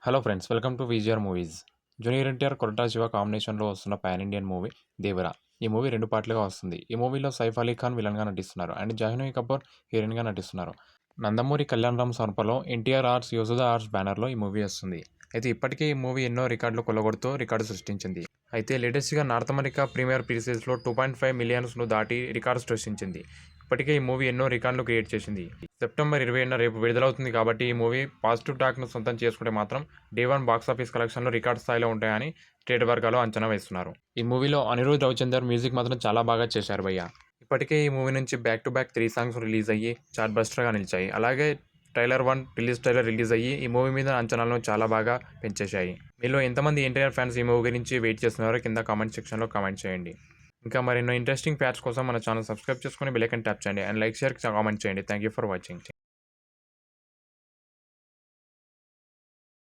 Hello friends, welcome to VGR movies. Junior NTR, Korata Siva కాంబినేషన్లో వస్తున్న pan Indian movie 'దేవర'. ఈ movie 2 పార్ట్లుగా వస్తుంది. ఈ మూవీలో సైఫ్ అలీ ఖాన్ విలన్గా నటిస్తున్నారు అండ్ జాహ్నవి కపూర్ హీరోయిన్గా నటిస్తున్నారు. నందమూరి కళ్యాణరామ్ సమర్పణలో ఎన్టీఆర్ ఆర్ట్స్, యోసుదా ఆర్ట్స్ బ్యానర్లో ఈ మూవీ వస్తుంది. అయితే ఇప్పటికే ఈ మూవీ ఎన్నో రికార్డులు కొల్లగొడుతూ రికార్డు సృష్టించింది. అయితే లేటెస్ట్గా నార్త్ అమెరికా ప్రీమియర్ ప్రీసేల్స్లో 2.5 మిలియన్స్ను దాటి రికార్డు సృష్టించింది. ఇప్పటికే ఈ మూవీ ఎన్నో రికార్డులు క్రియేట్ చేసింది. సెప్టెంబర్ 20న రేపు విడుదలవుతుంది కాబట్టి ఈ మూవీ పాజిటివ్ టాక్ను సొంతం చేసుకుంటే మాత్రం డే 1 బాక్సాఫీస్ కలెక్షన్లు రికార్డ్ స్థాయిలో ఉంటాయని ట్రేడ్ వర్గాలు అంచనా వేస్తున్నారు. ఈ మూవీలో అనిరుద్ రవిచందర్ మ్యూజిక్ మాత్రం చాలా బాగా చేశారు భయ్య. ఇప్పటికే ఈ మూవీ నుంచి back to back 3 songs release అయ్యి చార్ట్ బస్టర్గా నిలిచాయి. అలాగే ట్రైలర్ 1 ట్రైలర్ రిలీజ్ అయ్యి ఈ మూవీ మీద అంచనాలను చాలా బాగా పెంచేశాయి. మీలో ఎంతమంది ఎన్టీఆర్ ఫ్యాన్స్ ఈ మూవీ గురించి వెయిట్ చేస్తున్నారో కింద కామెంట్ సెక్షన్లో కామెంట్ చేయండి. ఇంకా మరెన్నో ఇంట్రెస్టింగ్ ఫ్యాక్ట్స్ కోసం మన ఛానల్ సబ్స్క్రైబ్ చేసుకొని బెల్ ఐకాన్ ట్యాప్ చేయండి అండ్ లైక్, షేర్, కామెంట్ చేయండి. Thank you for watching.